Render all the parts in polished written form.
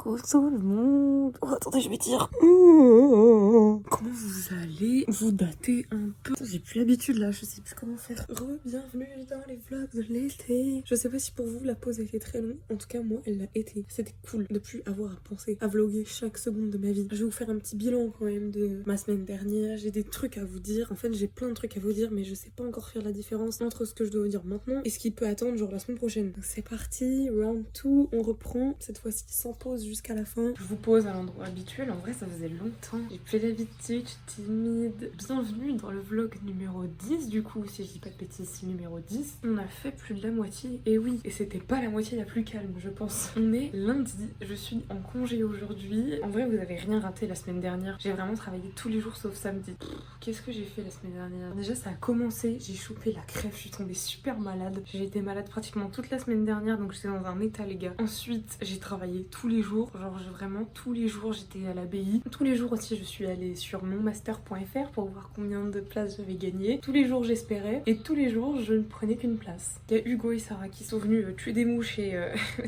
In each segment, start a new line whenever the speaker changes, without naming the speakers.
Coucou tout le monde. Oh, attendez, je vais dire. Comment vous allez? Vous datez un peu. J'ai plus l'habitude là, je sais plus comment faire. Re-bienvenue dans les vlogs de l'été. Je sais pas si pour vous la pause a été très longue. En tout cas, moi, elle l'a été. C'était cool de plus avoir à penser à vlogger chaque seconde de ma vie. Je vais vous faire un petit bilan quand même de ma semaine dernière. J'ai des trucs à vous dire. En fait, j'ai plein de trucs à vous dire, mais je sais pas encore faire la différence entre ce que je dois vous dire maintenant et ce qui peut attendre genre la semaine prochaine. Donc c'est parti, round 2, on reprend. Cette fois-ci sans pause jusqu'à la fin. Je vous pose à l'endroit habituel. En vrai, ça faisait longtemps. J'ai plus l'habitude, je suis timide. Bienvenue dans le vlog numéro 10 du coup, si je dis pas de bêtises, numéro 10. On a fait plus de la moitié. Et oui, et c'était pas la moitié la plus calme, je pense. On est lundi, je suis en congé aujourd'hui. En vrai, vous avez rien raté la semaine dernière. J'ai vraiment travaillé tous les jours sauf samedi. Qu'est-ce que j'ai fait la semaine dernière? Déjà, ça a commencé, j'ai chopé la crève, je suis tombée super malade. J'ai été malade pratiquement toute la semaine dernière, donc j'étais dans un état, les gars. Ensuite, j'ai travaillé tous les jours, genre vraiment tous les jours, j'étais à l'abbaye. Tous les jours aussi, je suis allée sur monmaster.fr pour voir combien de places j'avais gagné. Tous les jours, j'espérais, et tous les jours, je ne prenais qu'une place. Il y a Hugo et Sarah qui sont venus tuer des mouches et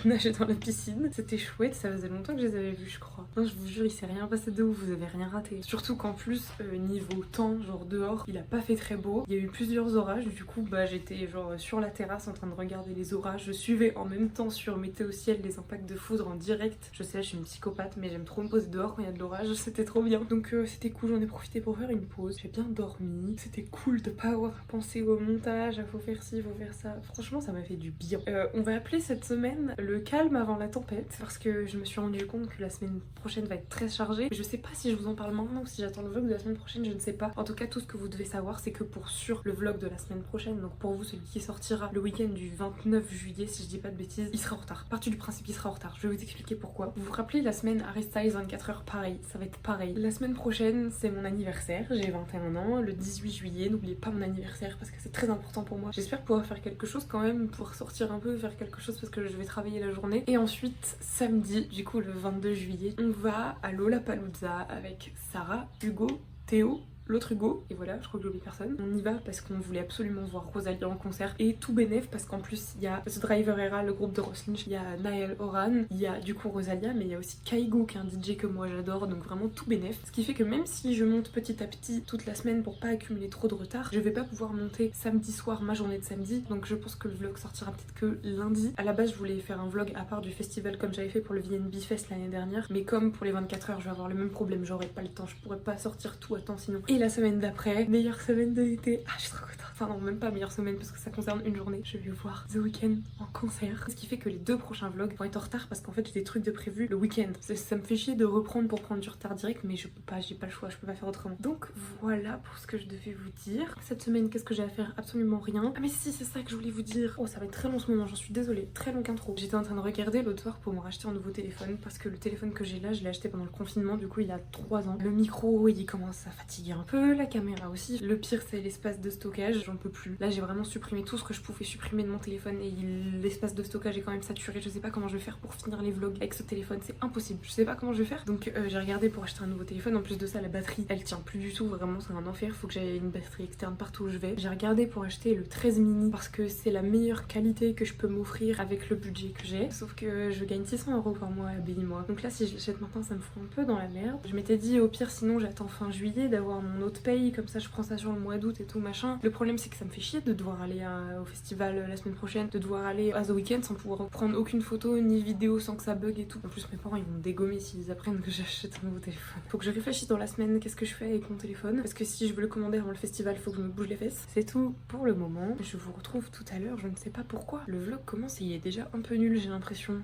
nager dans la piscine. C'était chouette, ça faisait longtemps que je les avais vus, je crois. Non, je vous jure, il s'est rien passé de ouf, vous avez rien raté. Surtout qu'en plus, niveau temps, genre dehors, il a pas fait très beau. Il y a eu plusieurs orages, du coup, bah j'étais genre sur la terrasse en train de regarder les orages. Je suivais en même temps sur Météo Ciel les impacts de foudre en direct. Je sais, je suis une psychopathe, mais j'aime trop me poser dehors quand il y a de l'orage, c'était trop bien. Donc c'était cool, j'en ai profité pour faire une pause. J'ai bien dormi, c'était cool de pas avoir pensé au montage, faut faire ci, faut faire ça. Franchement, ça m'a fait du bien. On va appeler cette semaine le calme avant la tempête, parce que je me suis rendu compte que la semaine prochaine va être très chargée. Je sais pas si je vous en parle maintenant ou si j'attends le vlog de la semaine prochaine, je ne sais pas. En tout cas, tout ce que vous devez savoir, c'est que pour sûr, le vlog de la semaine prochaine, donc pour vous, celui qui sortira le week-end du 29 juillet, si je dis pas de bêtises, il sera en retard. Parti du principe, il sera en retard. Je vais vous expliquer pourquoi. Vous vous rappelez la semaine Harry Styles 24 heures, pareil, ça va être pareil. La semaine prochaine, c'est mon anniversaire, j'ai 21 ans, le 18 juillet, n'oubliez pas mon anniversaire parce que c'est très important pour moi. J'espère pouvoir faire quelque chose quand même, pouvoir sortir un peu, faire quelque chose parce que je vais travailler la journée. Et ensuite, samedi, du coup le 22 juillet, on va à Lollapalooza avec Sarah, Hugo, Théo, l'autre Hugo, et voilà, je crois que j'oublie personne. On y va parce qu'on voulait absolument voir Rosalia en concert, et tout bénef parce qu'en plus il y a The Driver Era, le groupe de Roslinch, il y a Naël Oran, il y a du coup Rosalia, mais il y a aussi Kaigo qui est un DJ que moi j'adore, donc vraiment tout bénef. Ce qui fait que même si je monte petit à petit toute la semaine pour pas accumuler trop de retard, je vais pas pouvoir monter samedi soir ma journée de samedi, donc je pense que le vlog sortira peut-être que lundi. À la base je voulais faire un vlog à part du festival comme j'avais fait pour le VNB Fest l'année dernière, mais comme pour les 24 heures je vais avoir le même problème, j'aurai pas le temps, je pourrais pas sortir tout à temps sinon. Et la semaine d'après, meilleure semaine de l'été. Ah, je suis trop contente. Enfin non, même pas meilleure semaine parce que ça concerne une journée. Je vais voir The Weeknd en concert. Ce qui fait que les deux prochains vlogs vont être en retard parce qu'en fait j'ai des trucs de prévu le week-end. Ça me fait chier de reprendre pour prendre du retard direct, mais je peux pas, j'ai pas le choix, je peux pas faire autrement. Donc voilà pour ce que je devais vous dire. Cette semaine, qu'est-ce que j'ai à faire? Absolument rien. Ah mais si, c'est ça que je voulais vous dire. Oh, ça va être très long ce moment, j'en suis désolée. Très long intro. J'étais en train de regarder l'autre soir pour me racheter un nouveau téléphone parce que le téléphone que j'ai là, je l'ai acheté pendant le confinement, du coup il y a 3 ans. Le micro, il commence à fatiguer un peu, la caméra aussi. Le pire, c'est l'espace de stockage, j'en peux plus. Là, j'ai vraiment supprimé tout ce que je pouvais supprimer de mon téléphone et l'espace de stockage est quand même saturé. Je sais pas comment je vais faire pour finir les vlogs avec ce téléphone, c'est impossible. Je sais pas comment je vais faire. Donc, j'ai regardé pour acheter un nouveau téléphone. En plus de ça, la batterie, elle tient plus du tout. Vraiment, c'est un enfer. Faut que j'aie une batterie externe partout où je vais. J'ai regardé pour acheter le 13 mini parce que c'est la meilleure qualité que je peux m'offrir avec le budget que j'ai. Sauf que je gagne 600 € par mois, moi. Donc là, si je l'achète maintenant, ça me fout un peu dans la merde. Je m'étais dit, au pire, sinon, j'attends fin juillet d'avoir mon autre paye. Comme ça, je prends ça sur le mois d'août et tout machin. Le problème c'est que ça me fait chier de devoir aller au festival la semaine prochaine, de devoir aller à The Weeknd sans pouvoir prendre aucune photo ni vidéo sans que ça bug et tout. En plus mes parents ils vont me dégommer s'ils apprennent que j'achète un nouveau téléphone. Faut que je réfléchisse dans la semaine qu'est-ce que je fais avec mon téléphone, parce que si je veux le commander avant le festival faut que je me bouge les fesses. C'est tout pour le moment. Je vous retrouve tout à l'heure, je ne sais pas pourquoi. Le vlog commence et il est déjà un peu nul j'ai l'impression.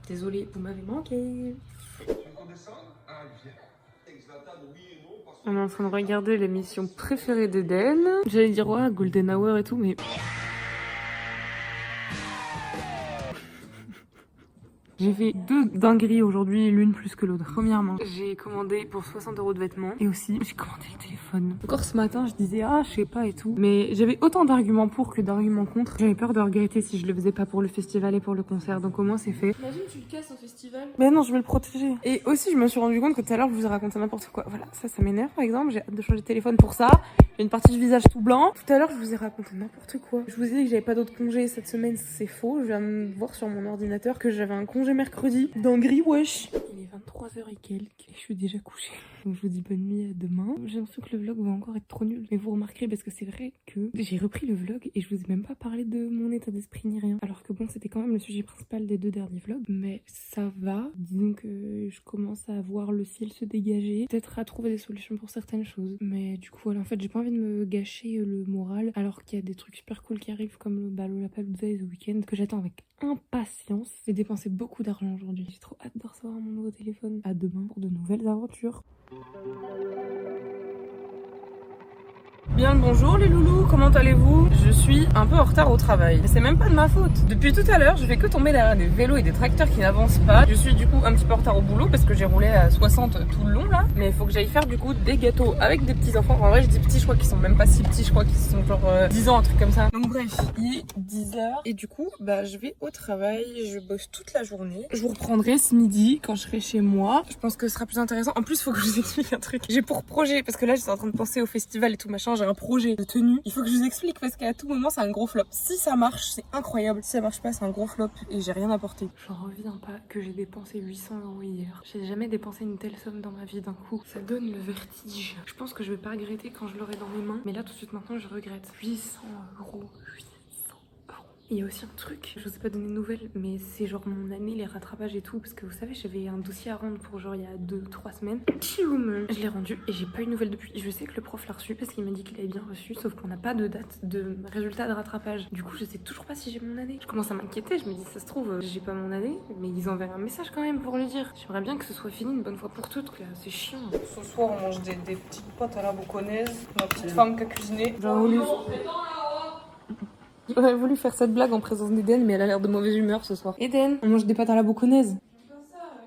Désolée, vous m'avez manqué. On est en train de regarder l'émission préférée d'Eden. J'allais dire ouais, Golden Hour et tout, mais... J'ai fait 2 dingueries aujourd'hui, l'une plus que l'autre. Premièrement, j'ai commandé pour 60 € de vêtements. Et aussi, j'ai commandé le téléphone. Encore ce matin, je disais, ah, je sais pas et tout. Mais j'avais autant d'arguments pour que d'arguments contre. J'avais peur de regretter si je le faisais pas pour le festival et pour le concert. Donc au moins, c'est fait.
Imagine, tu le casses au festival.
Mais non, je vais le protéger. Et aussi, je me suis rendu compte que tout à l'heure, je vous ai raconté n'importe quoi. Voilà, ça m'énerve par exemple. J'ai hâte de changer de téléphone pour ça. J'ai une partie du visage tout blanc. Tout à l'heure, je vous ai raconté n'importe quoi. Je vous ai dit que j'avais pas d'autres congés cette semaine. C'est faux. Je viens de voir sur mon ordinateur que j'avais un congé manger mercredi dans Gris Wesh. Il est 23h et quelques et je suis déjà couchée. Donc je vous dis bonne nuit, à demain. J'ai l'impression que le vlog va encore être trop nul. Mais vous remarquerez parce que c'est vrai que j'ai repris le vlog et je vous ai même pas parlé de mon état d'esprit ni rien. Alors que bon, c'était quand même le sujet principal des 2 derniers vlogs. Mais ça va. Disons que je commence à voir le ciel se dégager. Peut-être à trouver des solutions pour certaines choses. Mais du coup voilà, en fait j'ai pas envie de me gâcher le moral. Alors qu'il y a des trucs super cool qui arrivent comme le Lollapalooza et The Weeknd que j'attends avec impatience. J'ai dépensé beaucoup d'argent aujourd'hui. J'ai trop hâte de recevoir mon nouveau téléphone. À demain pour de nouvelles aventures. Bien le bonjour les loulous, comment allez-vous? Je suis un peu en retard au travail, mais c'est même pas de ma faute. Depuis tout à l'heure, je fais que tomber derrière des vélos et des tracteurs qui n'avancent pas. Je suis du coup un petit peu en retard au boulot parce que j'ai roulé à 60 tout le long là. Mais il faut que j'aille faire du coup des gâteaux avec des petits enfants. En vrai je dis petits, je crois qu'ils sont même pas si petits, je crois qu'ils sont genre 10 ans, un truc comme ça. Donc bref, il est 10h et du coup je vais au travail, je bosse toute la journée. Je vous reprendrai ce midi quand je serai chez moi. Je pense que ce sera plus intéressant. En plus il faut que je vous explique un truc. J'ai pour projet, parce que là j'étais en train de penser au festival et tout machin, j'ai un projet de tenue. Il faut que je vous explique parce qu'à tout moment c'est un gros flop. Si ça marche c'est incroyable, si ça marche pas c'est un gros flop et j'ai rien apporté. J'en reviens pas que j'ai dépensé 800 € hier. J'ai jamais dépensé une telle somme dans ma vie d'un coup. Ça donne le vertige. Je pense que je vais pas regretter quand je l'aurai dans mes mains, mais là tout de suite maintenant je regrette. 800 €. Il y a aussi un truc, je vous ai pas donné de nouvelles, mais c'est genre mon année, les rattrapages et tout, parce que vous savez, j'avais un dossier à rendre pour genre il y a 2-3 semaines. Je l'ai rendu et j'ai pas eu de nouvelles depuis. Je sais que le prof l'a reçu parce qu'il m'a dit qu'il avait bien reçu, sauf qu'on n'a pas de date de résultat de rattrapage. Du coup, je sais toujours pas si j'ai mon année. Je commence à m'inquiéter, je me dis, ça se trouve, j'ai pas mon année, mais ils enverraient un message quand même pour le dire. J'aimerais bien que ce soit fini une bonne fois pour toutes, c'est chiant. Ce soir, on mange des petites pâtes à la bocconaise, ma petite femme qui a cuisiné. J'aurais voulu faire cette blague en présence d'Eden, mais elle a l'air de mauvaise humeur ce soir. Eden, on mange des pâtes à la bocconaise.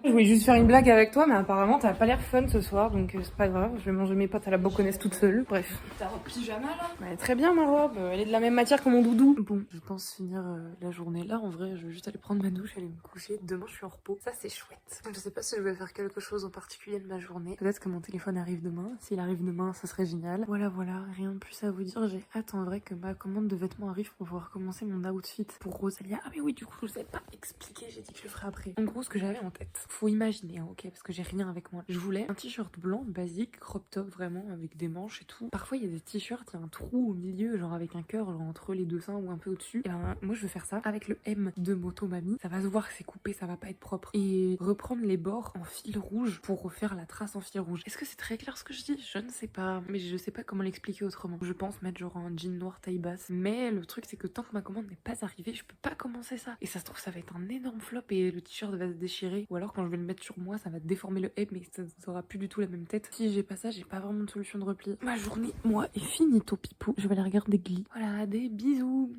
Je voulais juste faire une blague avec toi, mais apparemment t'as pas l'air fun ce soir, donc c'est pas grave, je vais manger mes pâtes à la bocconaise toute seule. Bref. T'as repris pyjama là? Ouais, très bien ma robe, elle est de la même matière que mon doudou. Bon, je pense finir la journée là. En vrai, je vais juste aller prendre ma douche, aller me coucher. Demain, je suis en repos. Ça, c'est chouette. Je sais pas si je vais faire quelque chose en particulier de ma journée. Peut-être que mon téléphone arrive demain. S'il arrive demain, ça serait génial. Voilà, rien de plus à vous dire. J'ai hâte en vrai que ma commande de vêtements arrive pour pouvoir commencer mon outfit pour Rosalia. Ah, mais oui, du coup, je vous ai pas expliqué, j'ai dit que je le ferai après. En gros, ce que j'avais en tête. Faut imaginer, hein, ok, parce que j'ai rien avec moi. Je voulais un t-shirt blanc, basique, crop top vraiment, avec des manches et tout. Parfois, il y a des t-shirts, il y a un trou au milieu, genre avec un cœur, genre entre les deux seins ou un peu au-dessus. Et ben, moi, je veux faire ça avec le M de Motomami. Ça va se voir que c'est coupé, ça va pas être propre. Et reprendre les bords en fil rouge pour refaire la trace en fil rouge. Est-ce que c'est très clair ce que je dis? Je ne sais pas, mais je sais pas comment l'expliquer autrement. Je pense mettre genre un jean noir taille basse. Mais le truc, c'est que tant que ma commande n'est pas arrivée, je peux pas commencer ça. Et ça se trouve, ça va être un énorme flop et le t-shirt va se déchirer. Ou alors, quand je vais le mettre sur moi, ça va déformer le M, mais ça sera plus du tout la même tête. Si j'ai pas ça, j'ai pas vraiment de solution de repli. Ma journée, moi, est finito pipou. Je vais aller regarder Glee. Voilà, des bisous.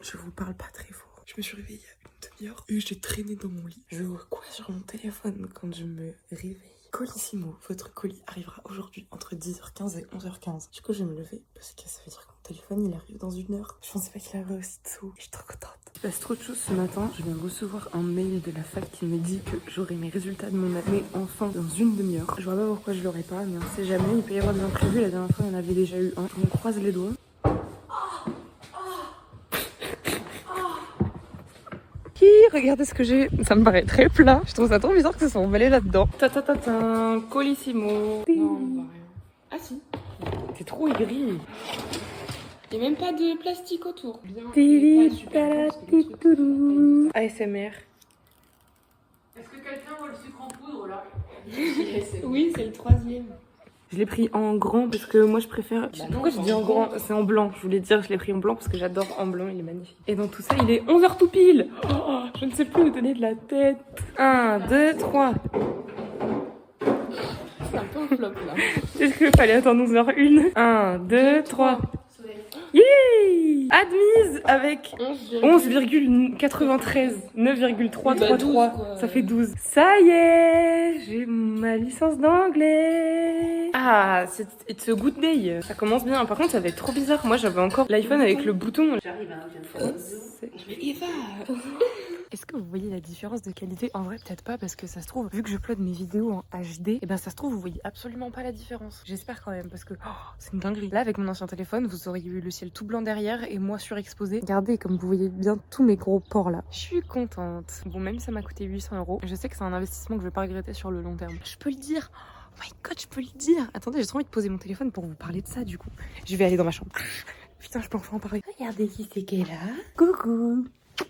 Je vous parle pas très fort. Je me suis réveillée il y a une demi-heure et j'ai traîné dans mon lit. Je vois quoi sur mon téléphone quand je me réveille? Colissimo, votre colis arrivera aujourd'hui entre 10h15 et 11h15. Du coup, je vais me lever parce que ça veut dire que mon téléphone il arrive dans 1 heure. Je pensais pas qu'il arriverait aussi tôt. Je suis trop contente. Il se passe trop de choses ce matin. Je viens de recevoir un mail de la fac qui me dit que j'aurai mes résultats de mon année enfin dans une demi-heure. Je vois pas pourquoi je l'aurai pas, mais on sait jamais. Il peut y avoir des imprévus. La dernière fois, il y en avait déjà eu un. On croise les doigts. Regardez ce que j'ai, ça me paraît très plat. Je trouve ça trop bizarre que ça soit emballé là-dedans. Ta colissimo. Non, bah rien. Ah si, c'est trop aigri. Il n'y a même pas de plastique autour. ASMR.
Est-ce que quelqu'un voit le sucre en poudre là?
Oui, c'est le 3e. Je l'ai pris en grand parce que moi je préfère... Pourquoi j'ai dit en grand? C'est en blanc. Je voulais dire je l'ai pris en blanc parce que j'adore en blanc, il est magnifique. Et dans tout ça, il est 11h tout pile. Oh, je ne sais plus où donner de la tête. 1, 2, 3.
C'est un peu un flop là.
Est-ce qu'il fallait attendre 11h01? 1, 2, 3. Yeah! Admise avec 11,93, 9,333, ça fait 12. Ça y est, j'ai ma licence d'anglais. Ah, it's a good day. Ça commence bien. Par contre, ça va être trop bizarre. Moi, j'avais encore l'iPhone avec le bouton.
J'arrive, hein, je viens de faire un zoom.
Mais Eva Est-ce que vous voyez la différence de qualité? En vrai, peut-être pas, parce que ça se trouve, vu que je upload mes vidéos en HD, et ben ça se trouve, vous voyez absolument pas la différence. J'espère quand même, parce que c'est une dinguerie. Là, avec mon ancien téléphone, vous auriez eu le ciel tout blanc derrière et moi surexposé. Regardez, comme vous voyez bien tous mes gros pores là. Je suis contente. Bon, même si ça m'a coûté 800 €, je sais que c'est un investissement que je vais pas regretter sur le long terme. Je peux le dire. Oh my god, je peux le dire. Attendez, j'ai trop envie de poser mon téléphone pour vous parler de ça, du coup. Je vais aller dans ma chambre. Putain, je peux enfin en parler. Regardez qui c'est qui est là. Coucou.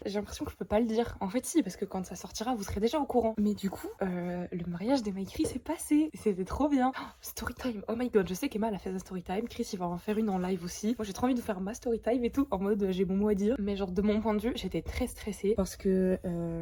J'ai l'impression que je peux pas le dire. En fait, si, parce que quand ça sortira, vous serez déjà au courant. Mais du coup, le mariage d'Emma et Chris est passé. C'était trop bien. Oh, story time. Oh my god, je sais qu'Emma elle a fait sa story time. Chris, il va en faire une en live aussi. Moi, j'ai trop envie de faire ma story time et tout. En mode, j'ai mon mot à dire. Mais genre, de mon point de vue, j'étais très stressée parce que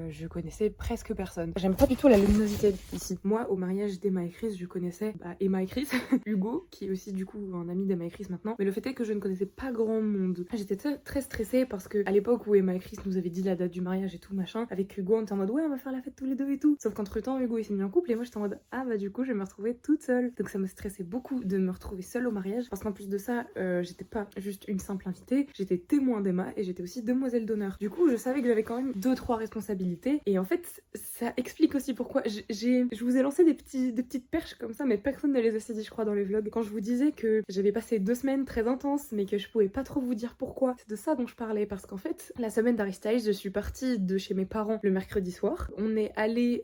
je connaissais presque personne. J'aime pas du tout la luminosité ici. Moi, au mariage d'Emma et Chris, je connaissais Emma et Chris, Hugo, qui est aussi du coup un ami d'Emma et Chris maintenant. Mais le fait est que je ne connaissais pas grand monde. J'étais très stressée parce que à l'époque où Emma et Chris nous avait dit la date du mariage et tout machin, avec Hugo on était en mode ouais on va faire la fête tous les deux et tout, sauf qu'entre temps Hugo il s'est mis en couple et moi j'étais en mode ah bah du coup je vais me retrouver toute seule, donc ça me stressait beaucoup de me retrouver seule au mariage parce qu'en plus de ça j'étais pas juste une simple invitée, j'étais témoin d'Emma et j'étais aussi demoiselle d'honneur, du coup je savais que j'avais quand même 2-3 responsabilités et en fait ça explique aussi pourquoi je vous ai lancé des petites perches comme ça mais personne ne les a saisies je crois dans les vlogs, quand je vous disais que j'avais passé 2 semaines très intenses mais que je pouvais pas trop vous dire pourquoi, c'est de ça dont je parlais parce qu'en fait la semaine d'Harry Styles je suis partie de chez mes parents le mercredi soir. On est allé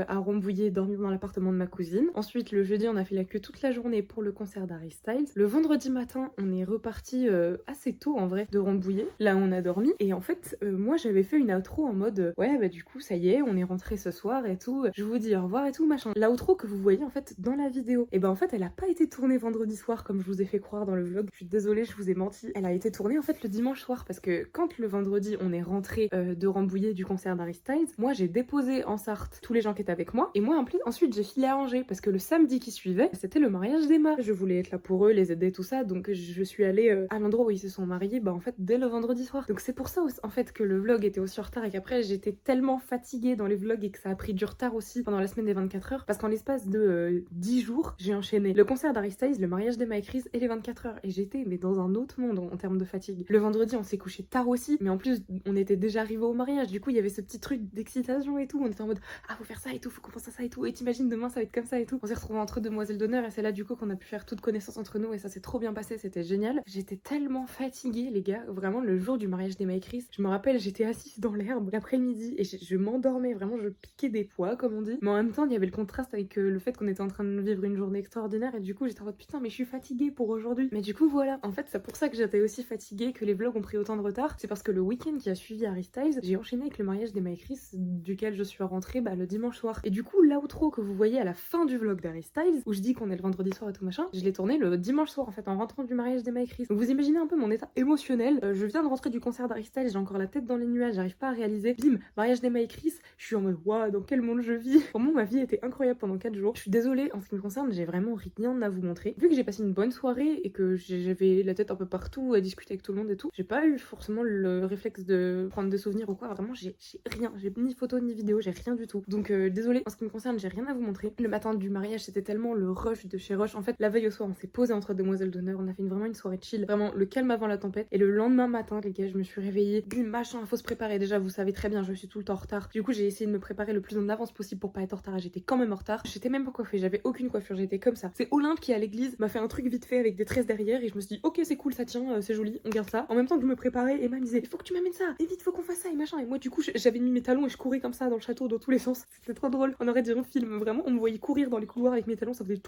à Rambouillet dormir dans l'appartement de ma cousine. Ensuite, le jeudi, on a fait la queue toute la journée pour le concert d'Harry Styles. Le vendredi matin, on est reparti assez tôt en vrai de Rambouillet. Là, on a dormi. Et en fait, moi, j'avais fait une outro en mode ouais, bah du coup, ça y est, on est rentré ce soir et tout. Je vous dis au revoir et tout, machin. L'outro que vous voyez en fait dans la vidéo, et ben en fait, elle a pas été tournée vendredi soir comme je vous ai fait croire dans le vlog. Je suis désolée, je vous ai menti. Elle a été tournée en fait le dimanche soir parce que quand le vendredi, on est rentré de Rambouillet du concert d'Harry Styles, moi j'ai déposé en Sarthe tous les gens qui étaient avec moi et moi ensuite j'ai filé à Angers parce que le samedi qui suivait c'était le mariage d'Emma. Je voulais être là pour eux, les aider, tout ça, donc je suis allée à l'endroit où ils se sont mariés en fait dès le vendredi soir. Donc c'est pour ça en fait que le vlog était aussi en retard et qu'après j'étais tellement fatiguée dans les vlogs et que ça a pris du retard aussi pendant la semaine des 24 heures parce qu'en l'espace de 10 jours j'ai enchaîné le concert d'Harry Styles, le mariage d'Emma et Chris et les 24 heures et j'étais mais dans un autre monde en termes de fatigue. Le vendredi on s'est couché tard aussi mais en plus on était déjà arrivé au mariage, du coup il y avait ce petit truc d'excitation et tout, on était en mode ah faut faire ça et tout, faut qu'on pense à ça et tout, et t'imagines demain ça va être comme ça et tout. On s'est retrouvés entre demoiselles d'honneur et c'est là du coup qu'on a pu faire toute connaissance entre nous et ça s'est trop bien passé, c'était génial. J'étais tellement fatiguée les gars, vraiment le jour du mariage d'Emma et Chris, je me rappelle j'étais assise dans l'herbe l'après-midi et je m'endormais, vraiment je piquais des poids comme on dit, mais en même temps il y avait le contraste avec le fait qu'on était en train de vivre une journée extraordinaire et du coup j'étais en mode putain mais je suis fatiguée pour aujourd'hui. Mais du coup voilà, en fait c'est pour ça que j'étais aussi fatiguée, que les vlogs ont pris autant de retard, c'est parce que le week-end qui a suivi Harry Styles, j'ai enchaîné avec le mariage d'Emma et Chris duquel je suis rentrée le dimanche soir. Et du coup l'outro que vous voyez à la fin du vlog d'Harry Styles où je dis qu'on est le vendredi soir et tout machin, je l'ai tourné le dimanche soir en fait en rentrant du mariage d'Emma et Chris. Donc vous imaginez un peu mon état émotionnel, je viens de rentrer du concert d'Harry Styles, j'ai encore la tête dans les nuages, j'arrive pas à réaliser, bim, mariage d'Emma et Chris, je suis en mode waouh dans quel monde je vis. Pour moi ma vie était incroyable pendant 4 jours. Je suis désolée, en ce qui me concerne j'ai vraiment rien à vous montrer. Vu que j'ai passé une bonne soirée et que j'avais la tête un peu partout à discuter avec tout le monde et tout, j'ai pas eu forcément le réflexe de prendre des souvenirs ou quoi, vraiment j'ai rien, j'ai ni photo ni vidéo, j'ai rien du tout. Donc désolée, en ce qui me concerne j'ai rien à vous montrer. Le matin du mariage c'était tellement le rush de chez Rush. En fait la veille au soir on s'est posé entre demoiselles d'honneur, on a fait vraiment une soirée chill, vraiment le calme avant la tempête. Et le lendemain matin les gars je me suis réveillée, machin, faut se préparer, déjà vous savez très bien je suis tout le temps en retard. Du coup j'ai essayé de me préparer le plus en avance possible pour pas être en retard, j'étais quand même en retard. J'étais même pas coiffée, j'avais aucune coiffure, j'étais comme ça. C'est Olympe qui à l'église m'a fait un truc vite fait avec des tresses derrière et je me suis dit ok c'est cool, ça tient, c'est joli, on garde ça. En même temps que je me préparais, Emma me disait il faut que tu m'amènes ça, et vite faut qu'on fasse ça et machin. Et moi du coup j'avais mis mes talons et je courais comme ça dans le château dans tous les sens. C'était trop drôle, on aurait dit un film, vraiment on me voyait courir dans les couloirs avec mes talons, ça faisait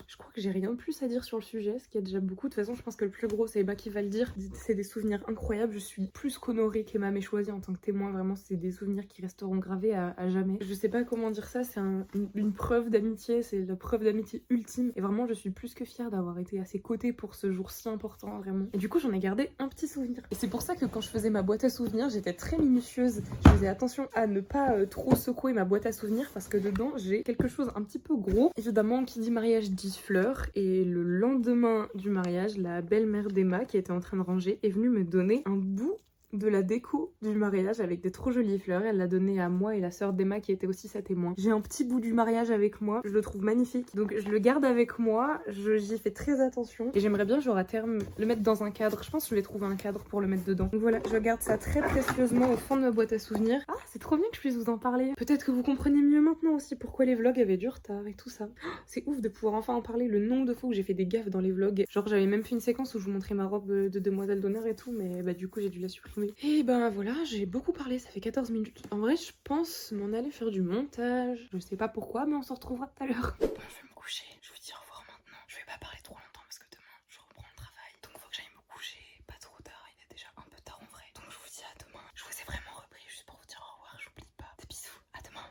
je crois que j'ai rien de plus à dire sur le sujet, ce qui est déjà beaucoup. De toute façon, je pense que le plus gros, c'est Emma qui va le dire. C'est des souvenirs incroyables. Je suis plus qu'honorée qu'Emma m'ait choisi en tant que témoin. Vraiment, c'est des souvenirs qui resteront gravés à jamais. Je sais pas comment dire ça, c'est une preuve d'amitié. C'est la preuve d'amitié ultime. Et vraiment, je suis plus que fière d'avoir été à ses côtés pour ce jour si important, vraiment. Et du coup, j'en ai gardé un petit souvenir. Et c'est pour ça que quand je faisais ma boîte à souvenirs, j'étais très minutieuse. Je faisais attention à ne pas trop secouer ma boîte à souvenirs parce que dedans, j'ai quelque chose un petit peu gros. Évidemment, qui dit mariage dit fleurs. Et le lendemain du mariage, la belle-mère d'Emma, qui était en train de ranger, est venue me donner un bout de la déco du mariage avec des trop jolies fleurs. Elle l'a donné à moi et la sœur d'Emma qui était aussi sa témoin. J'ai un petit bout du mariage avec moi, je le trouve magnifique. Donc je le garde avec moi, j'y fais très attention. Et j'aimerais bien genre à terme le mettre dans un cadre. Je pense que je vais trouver un cadre pour le mettre dedans. Donc voilà, je garde ça très précieusement au fond de ma boîte à souvenirs. Ah, c'est trop bien que je puisse vous en parler. Peut-être que vous comprenez mieux maintenant aussi pourquoi les vlogs avaient du retard et tout ça. C'est ouf de pouvoir enfin en parler, le nombre de fois où j'ai fait des gaffes dans les vlogs. Genre j'avais même fait une séquence où je vous montrais ma robe de demoiselle d'honneur et tout, mais bah du coup j'ai dû la supprimer. Et ben voilà, j'ai beaucoup parlé, ça fait 14 minutes. En vrai je pense m'en aller faire du montage. Je sais pas pourquoi, mais on se retrouvera tout à l'heure. Bon, je vais me coucher, je vous dis au revoir maintenant. Je vais pas parler trop longtemps parce que demain je reprends le travail. Donc faut que j'aille me coucher, pas trop tard, il est déjà un peu tard en vrai. Donc je vous dis à demain. Je vous ai vraiment repris juste pour vous dire au revoir, j'oublie pas. Des bisous, à demain.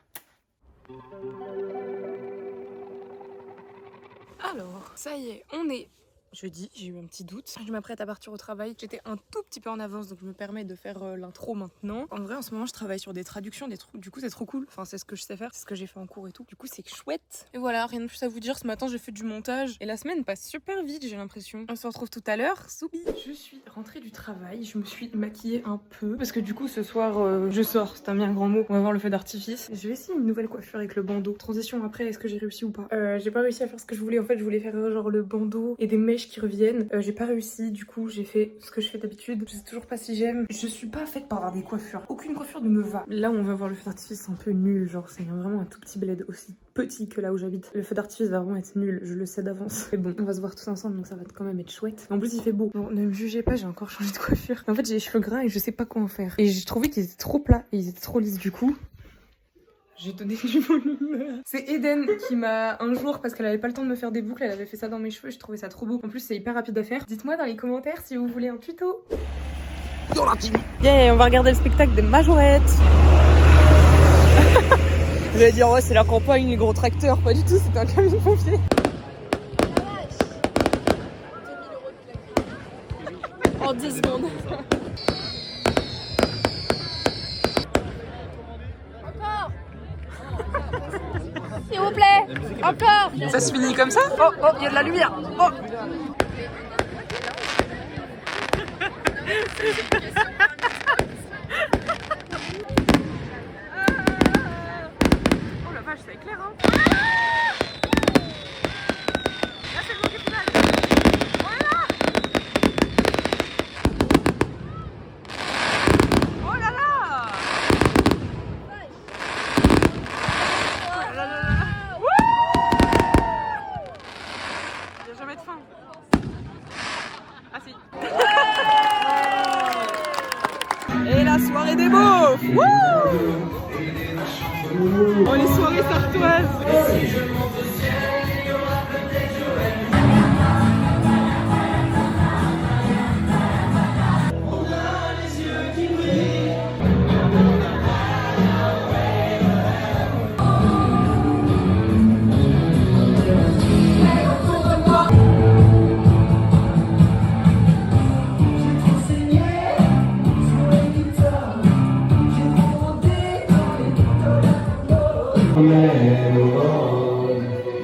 Alors, ça y est, on est jeudi, j'ai eu un petit doute. Je m'apprête à partir au travail. J'étais un tout petit peu en avance, donc je me permets de faire l'intro maintenant. En vrai, en ce moment, je travaille sur des traductions, des trucs. Du coup, c'est trop cool. Enfin, c'est ce que je sais faire, c'est ce que j'ai fait en cours et tout. Du coup, c'est chouette. Et voilà, rien de plus à vous dire. Ce matin, j'ai fait du montage. Et la semaine passe super vite, j'ai l'impression. On se retrouve tout à l'heure. Soubi. Je suis rentrée du travail. Je me suis maquillée un peu. Parce que du coup, ce soir, je sors. C'est un bien grand mot. On va voir le feu d'artifice. Je vais essayer une nouvelle coiffure avec le bandeau. Transition après, est-ce que j'ai réussi ou pas? J'ai pas réussi à faire ce que je voulais. En fait, je voulais faire genre le bandeau et des mèches qui reviennent. J'ai pas réussi, du coup j'ai fait ce que je fais d'habitude. Je sais toujours pas si j'aime. Je suis pas faite pour avoir des coiffures. Aucune coiffure ne me va. Là où on va voir le feu d'artifice, c'est un peu nul. Genre c'est vraiment un tout petit bled, aussi petit que là où j'habite. Le feu d'artifice va vraiment être nul, je le sais d'avance. Mais bon, on va se voir tous ensemble donc ça va quand même être chouette. En plus il fait beau. Bon, ne me jugez pas, j'ai encore changé de coiffure. En fait j'ai les cheveux gras et je sais pas quoi en faire. Et j'ai trouvé qu'ils étaient trop plats et ils étaient trop lisses du coup. J'ai donné du volume. C'est Eden qui m'a un jour, parce qu'elle avait pas le temps de me faire des boucles, elle avait fait ça dans mes cheveux, je trouvais ça trop beau. En plus c'est hyper rapide à faire. Dites-moi dans les commentaires si vous voulez un tuto. Dans la team. Yeah, on va regarder le spectacle des majorettes. Je vais dire ouais c'est la campagne, les gros tracteurs, pas du tout, c'était un camion pompier. En 10 secondes.
S'il vous plaît, encore.
Ça se finit comme ça? Oh, oh, il y a de la lumière. Oh. Oh la vache, ça éclaire hein. Là c'est le bouquet final. On est là. Oh là là. Oh là là là là. Il n'y a jamais de fin. Ah si. Et la soirée des beaufs. Oh les soirées sartoises.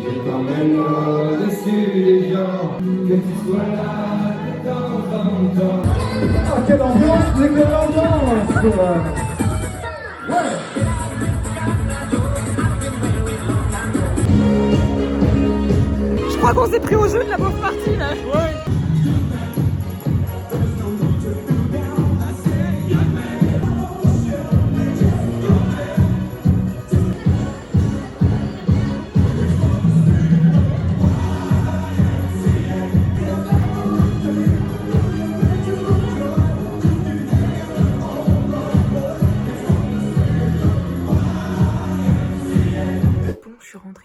J'ai quand même reçu les gens, que tu sois là de temps en temps. Ah, quelle ambiance, mais quelle ambiance! Ouais!
Je crois qu'on s'est pris au jeu de la beauf partie là. Ouais.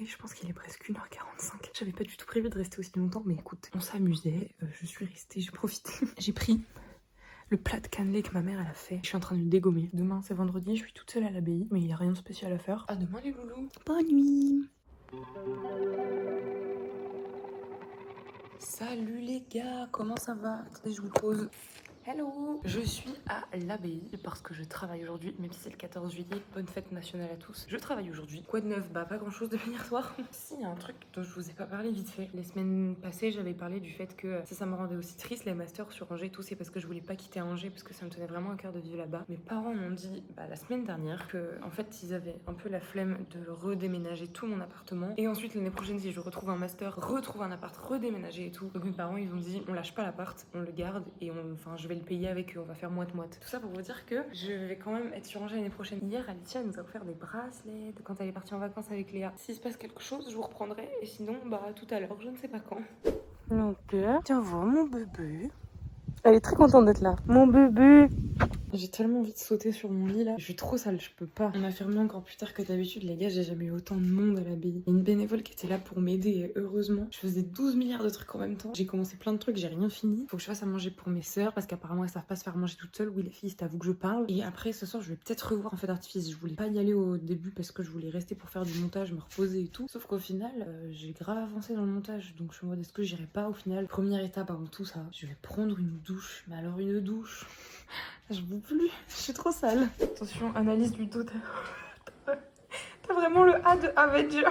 Je pense qu'il est presque 1h45. J'avais pas du tout prévu de rester aussi longtemps, mais écoute, on s'amusait, je suis restée, j'ai profité. J'ai pris le plat de cannelé que ma mère elle a fait. Je suis en train de le dégommer. Demain c'est vendredi, je suis toute seule à l'abbaye, mais il n'y a rien de spécial à faire. À demain les loulous. Bonne nuit. Salut les gars, comment ça va? Attendez, je vous pose. Hello! Je suis à l'abbaye parce que je travaille aujourd'hui, même si c'est le 14 juillet, bonne fête nationale à tous. Je travaille aujourd'hui. Quoi de neuf? Bah pas grand chose depuis hier soir. Si, il y a un truc dont je vous ai pas parlé vite fait. Les semaines passées, j'avais parlé du fait que ça me rendait aussi triste, les masters sur Angers et tout, c'est parce que je voulais pas quitter Angers, parce que ça me tenait vraiment à cœur de vivre là-bas. Mes parents m'ont dit la semaine dernière que en fait ils avaient un peu la flemme de redéménager tout mon appartement. Et ensuite l'année prochaine, si je retrouve un master, retrouve un appart, redéménager et tout. Donc mes parents ils ont dit on lâche pas l'appart, on le garde et je vais le payer avec eux, on va faire moite-moite. Tout ça pour vous dire que je vais quand même être sur Angers l'année prochaine. Hier, Alicia nous a offert des bracelets quand elle est partie en vacances avec Léa. S'il se passe quelque chose, je vous reprendrai et sinon, tout à l'heure, je ne sais pas quand. Donc, tiens, vois mon bébé. Elle est très contente d'être là. Mon bébé. J'ai tellement envie de sauter sur mon lit là. Je suis trop sale, je peux pas. On a fermé encore plus tard que d'habitude, les gars. J'ai jamais eu autant de monde à l'abbaye. Il y a une bénévole qui était là pour m'aider et heureusement. Je faisais 12 milliards de trucs en même temps. J'ai commencé plein de trucs, j'ai rien fini. Faut que je fasse à manger pour mes sœurs parce qu'apparemment elles savent pas se faire manger toutes seules. Oui, les filles, c'est à vous que je parle. Et après, ce soir, je vais peut-être revoir un feu d'artifice. Je voulais pas y aller au début parce que je voulais rester pour faire du montage, me reposer et tout. Sauf qu'au final, j'ai grave avancé dans le montage. Donc je suis en mode, est-ce que j'irai pas au final? Première étape avant tout ça, je vais prendre une douche. Mais alors une douche. Je peux plus, je suis trop sale. Attention, analyse du dos. T'as vraiment le A de Avengers.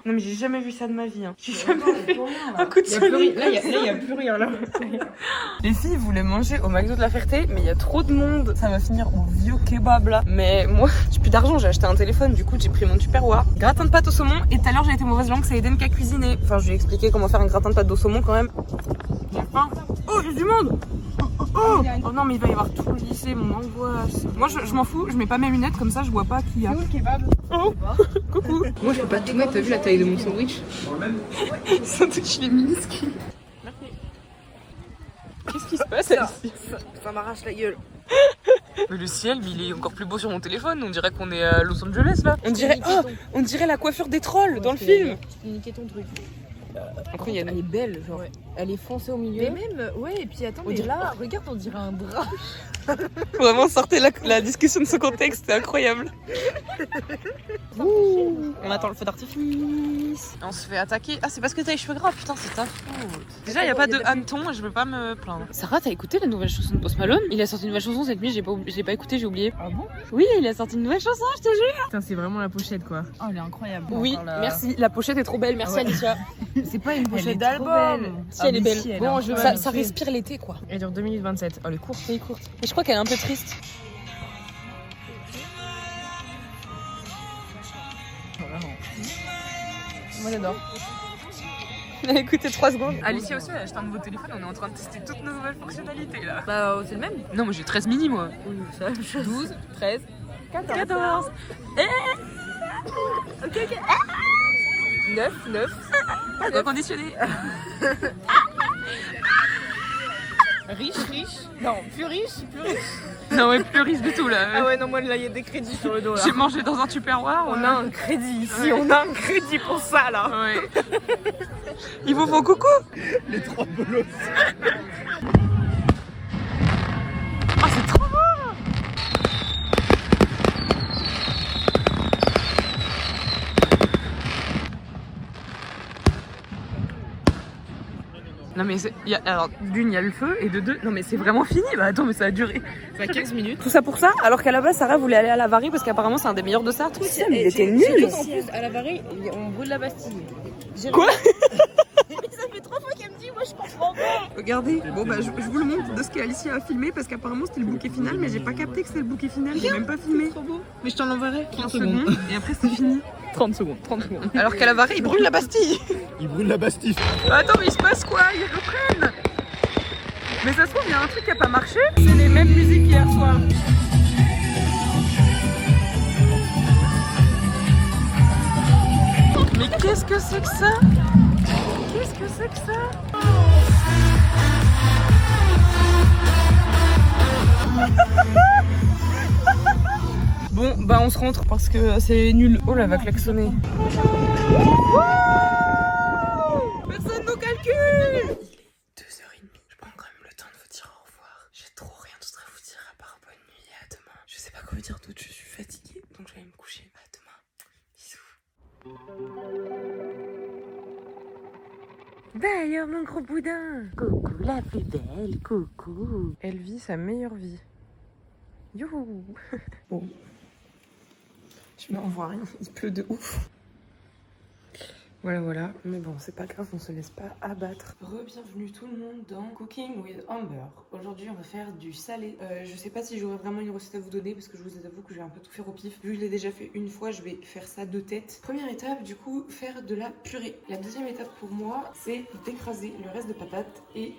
Non mais j'ai jamais vu ça de ma vie. Hein. J'ai jamais vu un coup de soleil. Là, il y a plus rien là. Les filles voulaient manger au McDo de la Ferté, mais il y a trop de monde. Ça va finir au vieux kebab là. Mais moi, j'ai plus d'argent, j'ai acheté un téléphone. Du coup, j'ai pris mon Tupperware. Gratin de pâte au saumon. Et tout à l'heure, j'ai été mauvaise langue, c'est Eden qui a cuisiné. Enfin, je lui ai expliqué comment faire un gratin de pâte au saumon quand même. J'ai faim. Oh, j'ai du monde. Oh non mais il va y avoir tout le lycée, mon angoisse. Moi je m'en fous, je mets pas mes lunettes comme ça je vois pas qui y a.
C'est où le kebab?
Oh coucou.
Moi je peux pas tout mettre, t'as vu la taille de mon sandwich?
Sandwich les minuscules. Qu'est-ce qui se passe ici?
Ça m'arrache la gueule.
Mais le ciel, il est encore plus beau sur mon téléphone, on dirait qu'on est à Los Angeles là. On dirait la coiffure des trolls dans le film.
Tu peux niquer ton truc.
Après, elle est belle, genre.
Ouais.
Elle est foncée au milieu.
Mais même, ouais, et puis attends, mais là, regarde, on dirait un drap.
Vraiment, sortez la discussion de ce contexte, c'est incroyable. On attend le feu d'artifice. On se fait attaquer. Ah, c'est parce que t'as les cheveux gras, putain, c'est ta faute. Déjà, il n'y a pas de hanneton et je veux pas me plaindre. Sarah, t'as écouté la nouvelle chanson de Post Malone? Il a sorti une nouvelle chanson cette nuit, j'ai pas écouté, j'ai oublié. Ah bon? Oui, il a sorti une nouvelle chanson, je te jure.
Putain, c'est vraiment la pochette quoi. Oh, elle est incroyable.
Oui, merci. La pochette est trop belle, merci Alicia.
C'est pas une pochette
d'album.
Si, elle est belle.
Si,
Bon, ça respire l'été quoi.
Elle dure 2 minutes 27. Oh, elle est courte.
Elle est courte. Et je crois qu'elle est un peu triste.
Moi j'adore.
Elle a écouté 3 secondes. Alicia aussi, elle a acheté un nouveau téléphone. On est en train de tester toutes nos nouvelles fonctionnalités là.
Bah, c'est le même.
Non, moi j'ai 13 mini moi.
Oui, ça.
12, 13, 14.
Ok. 9.
Reconditionné.
Riche. Non, plus riche.
Non, mais plus riche du tout là.
Ah ouais, non, moi là, il y a des crédits sur le dos là.
J'ai mangé dans un Tupperware.
On a un crédit ici, on a un crédit pour ça là.
Ouais. Ils vous font coucou.
Les 3 bolos.
Ah, c'est trop beau. Non mais alors d'une il y a le feu et de deux non mais c'est vraiment fini. Bah attends mais ça a duré.
Ça a 15 minutes.
Tout ça pour ça alors qu'à la base Sarah voulait aller à la Varie parce qu'apparemment c'est un des meilleurs de Sarthe. Oui, mais il était nul.
En plus à la Varie on brûle la Bastille.
Quoi?
Ça fait 3 fois qu'elle me dit moi je comprends pas.
Regardez, bon bah je vous le montre de ce qu'Alicia a filmé parce qu'apparemment c'était le bouquet final mais j'ai pas capté que c'était le bouquet final, j'ai même pas filmé.
Trop beau.
Mais je t'en enverrai.
30 secondes et après c'est fini.
30 secondes.
Alors qu'à la Varie ils brûlent la Bastille.
Il brûle la Bastille.
Attends mais il se passe quoi? Ils reprennent. Mais ça se trouve il y a un truc qui a pas marché. C'est les mêmes musiques qu'hier soir. Mais qu'est-ce que c'est que ça? Qu'est-ce que c'est que ça? Bon, bah on se rentre parce que c'est nul. Oh là, va klaxonner. Personne nous calcule. Il est 2h30. Je prends quand même le temps de vous dire au revoir. J'ai trop rien d'autre à vous dire à part bonne nuit et à demain. Je sais pas quoi vous dire d'autre, je suis fatiguée donc je vais me coucher. À demain. Bisous. Bah alors mon gros boudin. Coucou la plus belle, coucou. Elle vit sa meilleure vie. Youhou. Bon. Je n'en vois rien, il pleut de ouf. Voilà, mais bon, c'est pas grave, on se laisse pas abattre. Re-bienvenue tout le monde dans Cooking with Amber. Aujourd'hui, on va faire du salé. Je sais pas si j'aurai vraiment une recette à vous donner parce que je vous avoue que j'ai un peu tout faire au pif. Vu que je l'ai déjà fait une fois, je vais faire ça de tête. Première étape, du coup, faire de la purée. La deuxième étape pour moi, c'est d'écraser le reste de patates et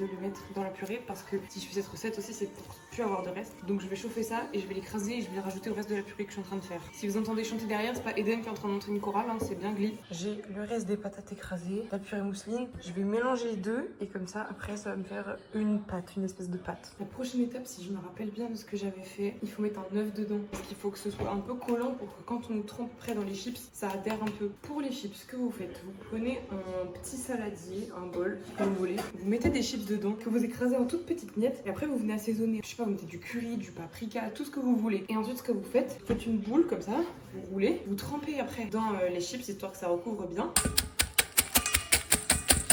de le mettre dans la purée parce que si je fais cette recette aussi, c'est pour plus avoir de reste. Donc je vais chauffer ça et je vais l'écraser et je vais le rajouter au reste de la purée que je suis en train de faire. Si vous entendez chanter derrière, c'est pas Eden qui est en train de montrer une chorale, hein, c'est bien Glee. J'ai le reste des patates écrasées, la purée mousseline. Je vais mélanger les deux et comme ça, après, ça va me faire une pâte, une espèce de pâte. La prochaine étape, si je me rappelle bien de ce que j'avais fait, il faut mettre un œuf dedans. Parce qu'il faut que ce soit un peu collant pour que quand on nous trempe près dans les chips, ça adhère un peu. Pour les chips, ce que vous faites, vous prenez un petit saladier, un bol, comme vous voulez. Vous mettez des chips dedans, que vous écrasez en toutes petites miettes. Et après, vous venez assaisonner. Je sais pas, vous mettez du curry, du paprika, tout ce que vous voulez. Et ensuite, ce que vous faites, vous faites une boule comme ça, vous roulez, vous trempez après dans les chips, histoire que ça recouvre bien.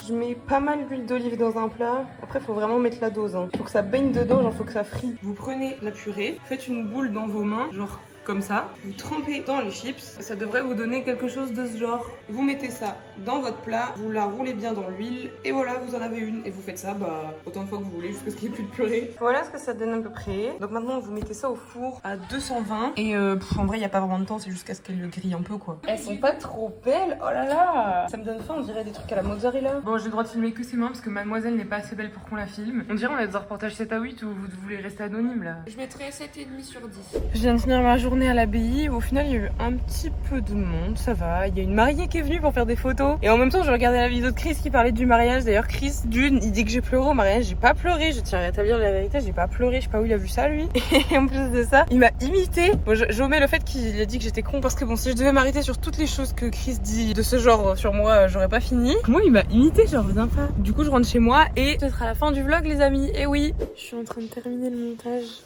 Je mets pas mal d'huile d'olive dans un plat. Après, il faut vraiment mettre la dose. Faut que ça baigne dedans, genre faut que ça frie. Vous prenez la purée, faites une boule dans vos mains, genre comme ça. Vous trempez dans les chips. Ça devrait vous donner quelque chose de ce genre. Vous mettez ça dans votre plat, vous la roulez bien dans l'huile. Et voilà, vous en avez une. Et vous faites ça autant de fois que vous voulez jusqu'à ce qu'il n'y ait plus de purée. Voilà ce que ça donne à peu près. Donc maintenant, vous mettez ça au four à 220. Et en vrai, il n'y a pas vraiment de temps. C'est jusqu'à ce qu'elle le grille un peu, quoi. Elles sont pas trop belles. Oh là là. Ça me donne faim. On dirait des trucs à la mozzarella. Bon, j'ai le droit de filmer que ses mains parce que mademoiselle n'est pas assez belle pour qu'on la filme. On dirait on est dans un reportage 7 à 8 ou vous voulez rester anonyme là.
Je mettrais 7,5 sur 10.
Je viens de finir ma journée à l'abbaye. Au final, il y a eu un petit peu de monde, ça va. Il y a une mariée qui est venue pour faire des photos. Et en même temps, je regardais la vidéo de Chris qui parlait du mariage. D'ailleurs, Chris, il dit que j'ai pleuré au mariage. J'ai pas pleuré, je tiens à rétablir la vérité, j'ai pas pleuré. Je sais pas où il a vu ça, lui. Et en plus de ça, il m'a imité. Bon, j'omets le fait qu'il a dit que j'étais con parce que bon, si je devais m'arrêter sur toutes les choses que Chris dit de ce genre sur moi, j'aurais pas fini. Moi, il m'a imité, j'en reviens pas. Du coup, je rentre chez moi et ce sera la fin du vlog, les amis. Et oui, je suis en train de terminer le montage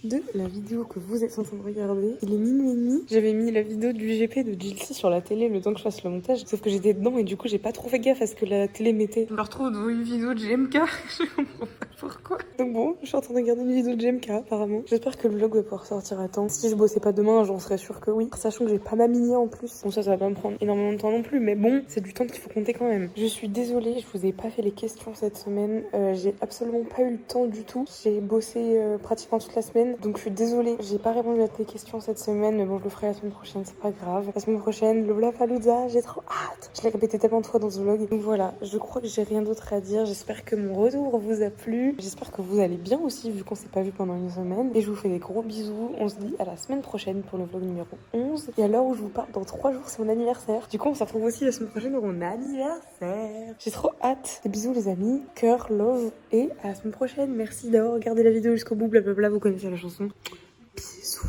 de la vidéo que vous êtes en train de regarder. Il est minuit et demi. J'avais mis la vidéo du GP de Jilcy sur la télé le temps que je fasse le montage. Sauf que j'étais dedans et du coup j'ai pas trop fait gaffe à ce que la télé mettait. Je me retrouve devant une vidéo de GMK. Je comprends pas pourquoi. Donc bon, je suis en train de regarder une vidéo de GMK apparemment. J'espère que le vlog va pouvoir sortir à temps. Si je bossais pas demain, j'en serais sûre que oui. Sachant que j'ai pas ma mini en plus. Bon ça va pas me prendre énormément de temps non plus. Mais bon, c'est du temps qu'il faut compter quand même. Je suis désolée, je vous ai pas fait les questions cette semaine. J'ai absolument pas eu le temps du tout. J'ai bossé pratiquement toute la semaine. Donc je suis désolée, j'ai pas répondu à tes questions cette semaine, mais bon, je le ferai la semaine prochaine, c'est pas grave. La semaine prochaine, le Lollapalooza, j'ai trop hâte. Je l'ai répété tellement de fois dans ce vlog. Donc voilà, je crois que j'ai rien d'autre à dire. J'espère que mon retour vous a plu. J'espère que vous allez bien aussi, vu qu'on s'est pas vu pendant une semaine. Et je vous fais des gros bisous. On se dit à la semaine prochaine pour le vlog numéro 11. Et à l'heure où je vous parle, dans 3 jours, c'est mon anniversaire. Du coup, on se retrouve aussi la semaine prochaine pour mon anniversaire. J'ai trop hâte. Des bisous, les amis. Cœur, love. Et à la semaine prochaine. Merci d'avoir regardé la vidéo jusqu'au bout. Blablabla, vous connaissez la chanson. Bisous.